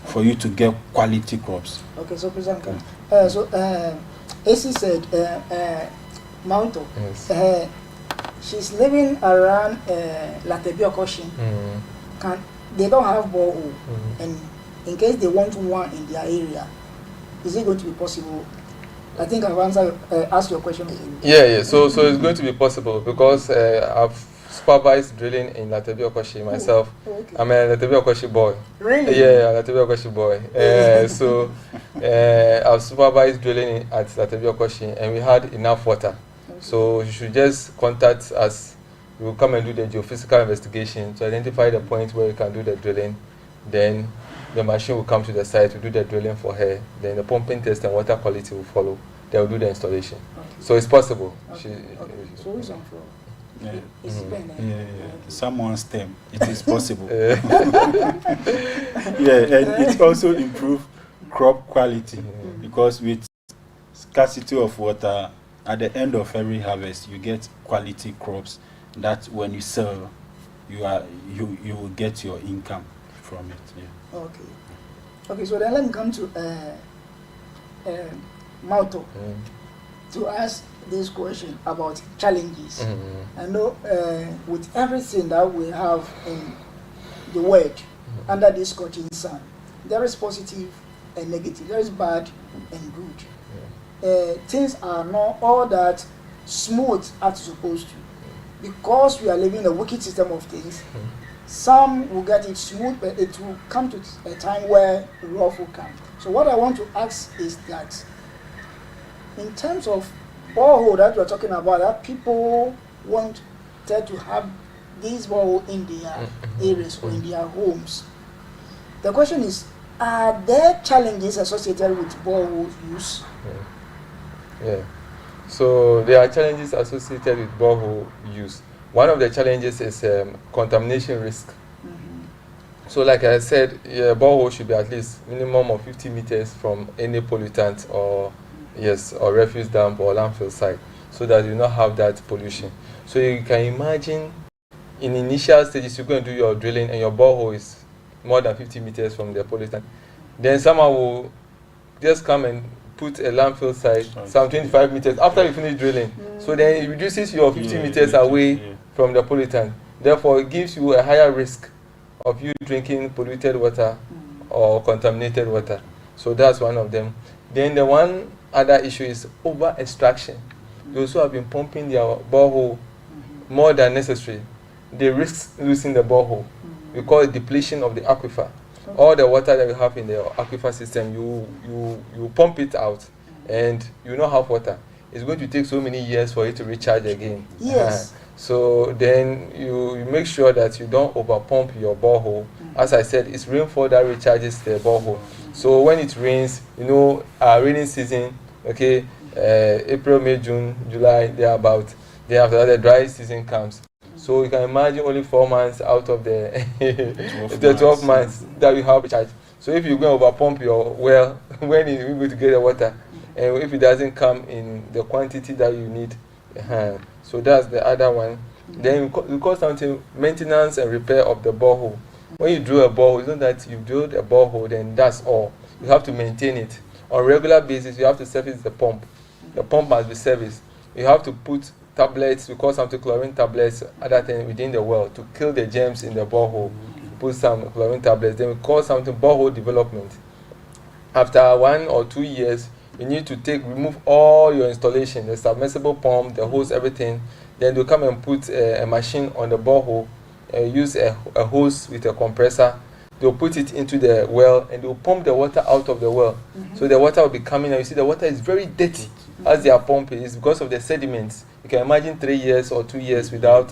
for you to get quality crops. Okay, so President, AC said Mounto, Yes. she's living around Latebia Koshin. They don't have borehole, and in case they want one in their area, is it going to be possible? I think I've asked your question. Yeah. So it's going to be possible, because I've supervised drilling in Latebia Okoshi myself. Okay. I'm a Latebia Okoshi boy. Really? Yeah, Latebia Okoshi boy. So I've supervised drilling at Latebia Okoshi, and we had enough water. Okay. So you should just contact us. We will come and do the geophysical investigation to identify the point where you can do the drilling. Then the machine will come to the site to do the drilling for her. Then the pumping test and water quality will follow. They will do the installation. Okay. So it's possible. Okay. So who's on floor? Yeah. It's Ben, Yeah. Someone's stem. It is possible. Yeah, and it also improves crop quality, because with scarcity of water, at the end of every harvest, you get quality crops that when you sell, you will get your income from it. Yeah. Okay, so then let me come to Mauto to ask this question about challenges. I know with everything that we have in the world under this scorching sun, there is positive and negative, there is bad and good. Things are not all that smooth as supposed to, because we are living in a wicked system of things. Some will get it smooth, but it will come to a time where rough will come. So what I want to ask is that, in terms of borehole that we're talking about, that people want to have these borehole in their areas or in their homes, the question is, are there challenges associated with borehole use? Yeah. So there are challenges associated with borehole use. One of the challenges is contamination risk. So like I said, borehole should be at least minimum of 50 meters from any pollutant or refuse dump or landfill site, so that you not have that pollution. So you can imagine, in initial stages, you're going to do your drilling and your borehole is more than 50 meters from the pollutant. Then someone will just come and put a landfill site some 25 meters after you finish drilling. So then it reduces your 50 meters away from the pollutant. Therefore, it gives you a higher risk of you drinking polluted water or contaminated water. So that's one of them. Then the one other issue is over extraction. Those who have been pumping their borehole more than necessary, they risk losing the borehole. We call it depletion of the aquifer. All the water that we have in the aquifer system, you pump it out, and you don't have water. It's going to take so many years for it to recharge again. Yes. So then you make sure that you don't over pump your borehole. As I said, it's rainfall that recharges the borehole. So when it rains, raining season, okay, April, May, June, July, they're about. Then after that, the dry season comes. So you can imagine only 4 months out of the 12 months that you have charge. So if you go over pump your well, when you go to get the water, and if it doesn't come in the quantity that you need, so that's the other one. Then you call something maintenance and repair of the borehole. When you drill a borehole, it's not that you drilled a borehole, then that's all. You have to maintain it. On a regular basis, you have to service the pump. The pump must be serviced. You have to put tablets, we call something chlorine tablets, other things within the well to kill the germs in the borehole. Put some chlorine tablets. Then we call something borehole development. After 1 or 2 years, you need to remove all your installation, the submersible pump, the hose, everything. Then they'll come and put a machine on the borehole, use a hose with a compressor. They'll put it into the well and they'll pump the water out of the well. So the water will be coming out. You see, the water is very dirty as they are pumping. It's because of the sediments. You can imagine 3 years or 2 years without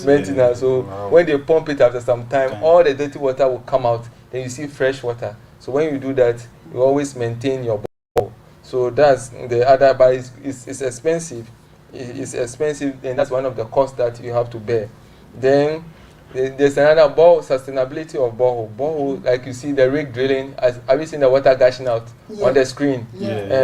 maintenance. So when they pump it after some time, all the dirty water will come out. Then you see fresh water. So when you do that, you always maintain your borehole. So that's the other, but it's expensive. It's expensive, and that's one of the costs that you have to bear. Then there's another sustainability of borehole. Borehole, like you see the rig drilling, have you seen the water gushing out on the screen?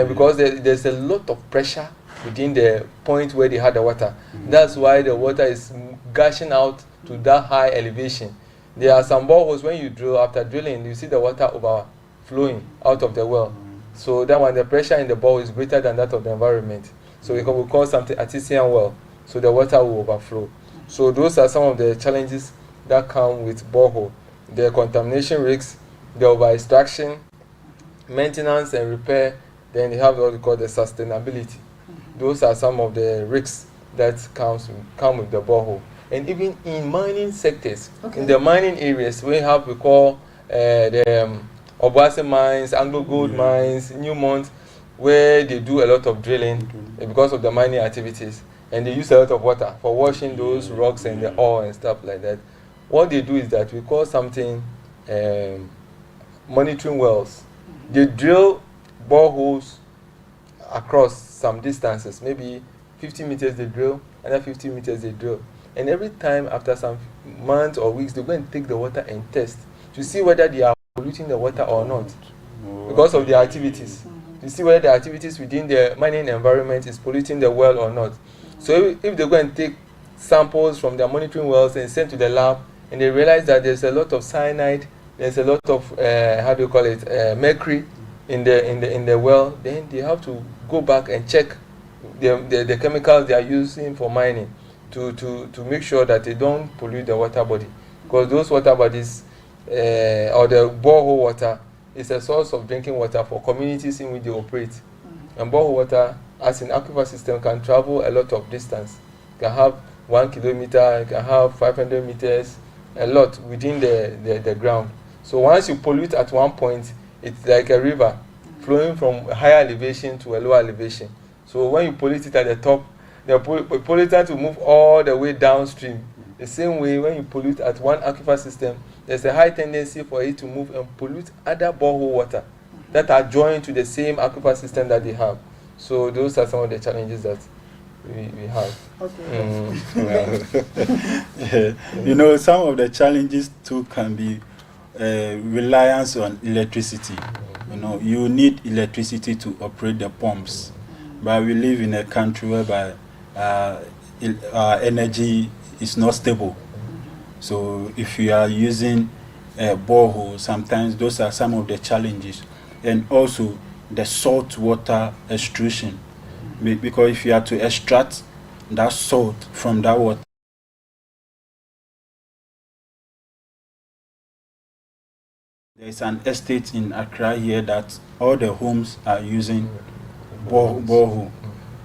Because there's a lot of pressure within the point where they had the water. That's why the water is gushing out to that high elevation. There are some boreholes when you drill, after drilling, you see the water overflowing out of the well. So that one, the pressure in the borehole is greater than that of the environment. So we call something artesian well. So the water will overflow. So those are some of the challenges that come with borehole. The contamination risks, the over-extraction, maintenance and repair, then you have what we call the sustainability. Those are some of the risks that come with the borehole. And even in mining sectors, in the mining areas, we call the Obuasi mines, Anglo Gold mines, Newmont, where they do a lot of drilling because of the mining activities. And they use a lot of water for washing those rocks and the ore and stuff like that. What they do is that we call something monitoring wells. They drill boreholes across some distances, maybe 50 meters they drill, another 50 meters they drill. And every time after some months or weeks, they go and take the water and test to see whether they are polluting the water or not because of their activities. To see whether the activities within the mining environment is polluting the well or not. So if they go and take samples from their monitoring wells and send to the lab, and they realize that there's a lot of cyanide, there's a lot of mercury in the well, then they have to go back and check the chemicals they are using for mining to make sure that they don't pollute the water body, because those water bodies or the borehole water is a source of drinking water for communities in which they operate. And borehole water, as an aquifer system, can travel a lot of distance. It can have 1 kilometer, it can have 500 meters, a lot within the ground. So once you pollute at one point, it's like a river flowing from a higher elevation to a lower elevation. So when you pollute it at the top, the pollutant will move all the way downstream. The same way, when you pollute at one aquifer system, there's a high tendency for it to move and pollute other borehole water that are joined to the same aquifer system that they have. So those are some of the challenges that we have. Okay. Some of the challenges too can be reliance on electricity. You need electricity to operate the pumps, but we live in a country whereby energy is not stable. So if you are using a borehole, sometimes those are some of the challenges. And also the salt water extrusion, because if you are to extract that salt from that water, there is an estate in Accra here that all the homes are using borehole.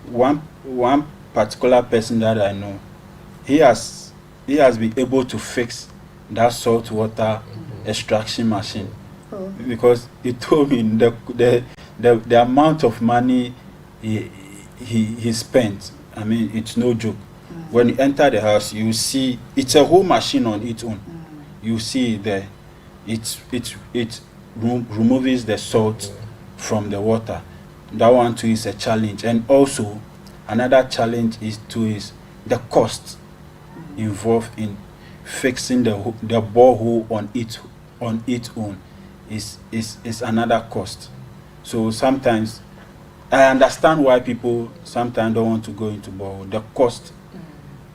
One particular person that I know, he has been able to fix that salt water extraction machine, because he told me the amount of money he spent. I mean, it's no joke. When you enter the house, you see it's a whole machine on its own. You see there, it's removes the salt from the water. That one too is a challenge. And also another challenge is the cost involved in fixing the borehole on its own is another cost. So sometimes I understand why people sometimes don't want to go into borehole. The cost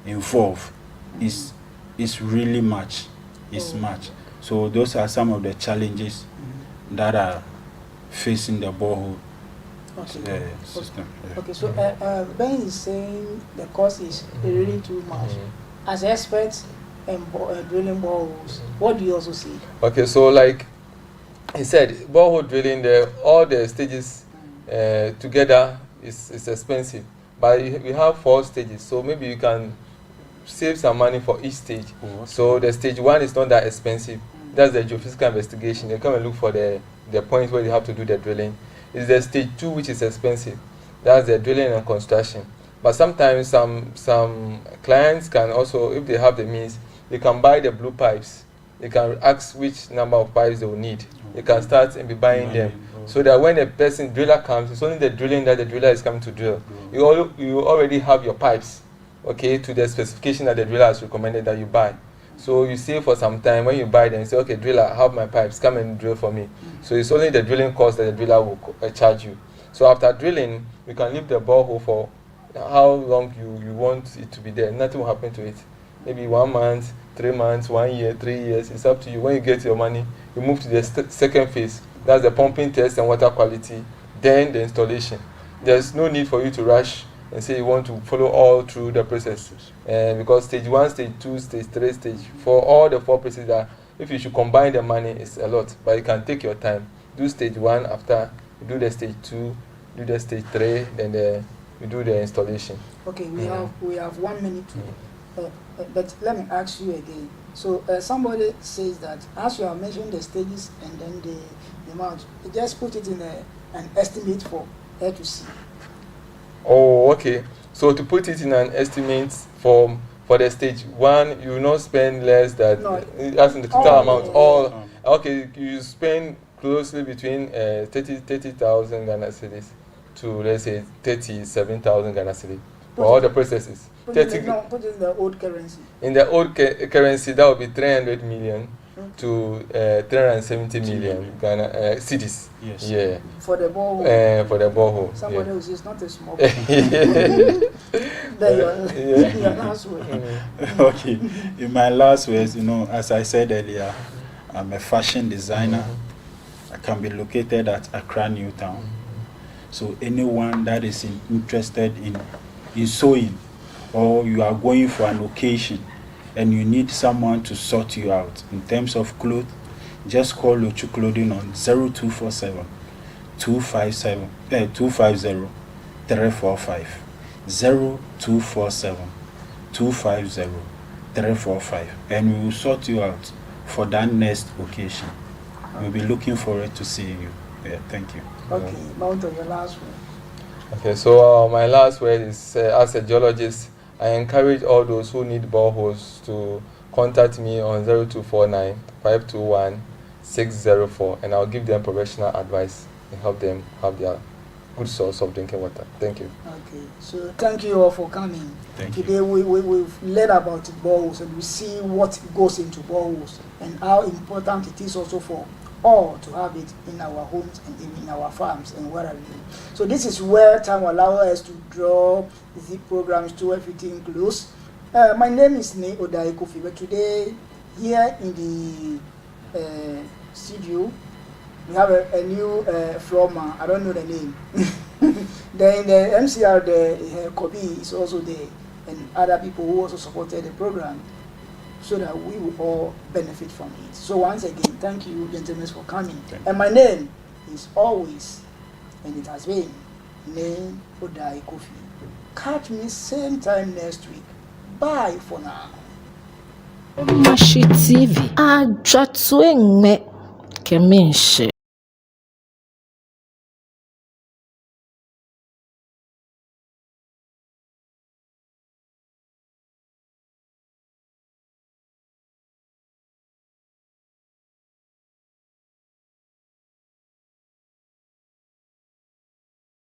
involved is really much. It's much. So those are some of the challenges that are facing the borehole system. Okay, so Ben is saying the cost is really too much. As experts in drilling boreholes, what do you also see? Okay, so like he said, borehole drilling, all the stages together is expensive. But we have 4 stages, so maybe you can save some money for each stage. So the stage 1 is not that expensive. That's the geophysical investigation. They come and look for the points where you have to do the drilling. It's the stage 2 which is expensive. That's the drilling and construction. But sometimes some clients can also, if they have the means, they can buy the blue pipes. They can ask which number of pipes they will need. They can start and be buying them. So that when the driller comes, it's only the drilling that the driller is coming to drill. You already have your pipes, okay, to the specification that the driller has recommended that you buy. So you save for some time. When you buy them, you say, okay, driller, I have my pipes, come and drill for me. So it's only the drilling cost that the driller will charge you. So after drilling, you can leave the borehole for how long you want it to be there. Nothing will happen to it. Maybe 1 month, 3 months, 1 year, 3 years. It's up to you. When you get your money, you move to the second phase. That's the pumping test and water quality. Then the installation. There's no need for you to rush and say you want to follow all through the process. Because stage 1, stage 2, stage 3, stage 4, all the 4 places that if you should combine the money, it's a lot. But you can take your time. Do stage 1 after, you do the stage 2, do the stage 3, then you do the installation. Okay, we have 1 minute to, but let me ask you again. So somebody says that as you have mentioned the stages and then the amount, just put it in an estimate for A to C. Oh, okay. So to put it in an estimate for the stage 1, you will not spend less than as in the total amount. Okay, you spend closely between 30,000 Ghana cedis to, let's say, 37,000 Ghana cedis for all the processes. Put it in the old currency. In the old currency, that would be 300 million to 370 million Ghana cedis. Yes. Yeah. For the borehole. For the borehole. Somebody who says not a small. Then your last word. Okay. In my last words, as I said earlier, I'm a fashion designer. I can be located at Accra, Newtown. So anyone that is interested in sewing, or you are going for an occasion and you need someone to sort you out in terms of clothes, just call Lochu Clothing on 0247 250 345. 0247 250 345, and we will sort you out for that next occasion. We'll be looking forward to seeing you. Yeah, thank you. Okay, Mount of your last word. Okay, so my last word is as a geologist, I encourage all those who need boreholes to contact me on 0249 521 604, and I'll give them professional advice and help them have their good source of drinking water. Thank you. Okay, so thank you all for coming. Today we've learned about boreholes, and we see what goes into boreholes and how important it is also for all to have it in our homes and in our farms and wherever. So this is where time allows us to draw the programs to everything close. My name is Ne Odai Kofi, but today here in the studio we have a new floor man. I don't know the name. Then the MCR, the Kobe is also there, and other people who also supported the program, so that we will all benefit from it. So once again, thank you, gentlemen, for coming. And my name is always, and it has been, Ne Odai Kofi. Catch me same time next week. Bye for now. Mashi TV. Ajatwenge keminshi.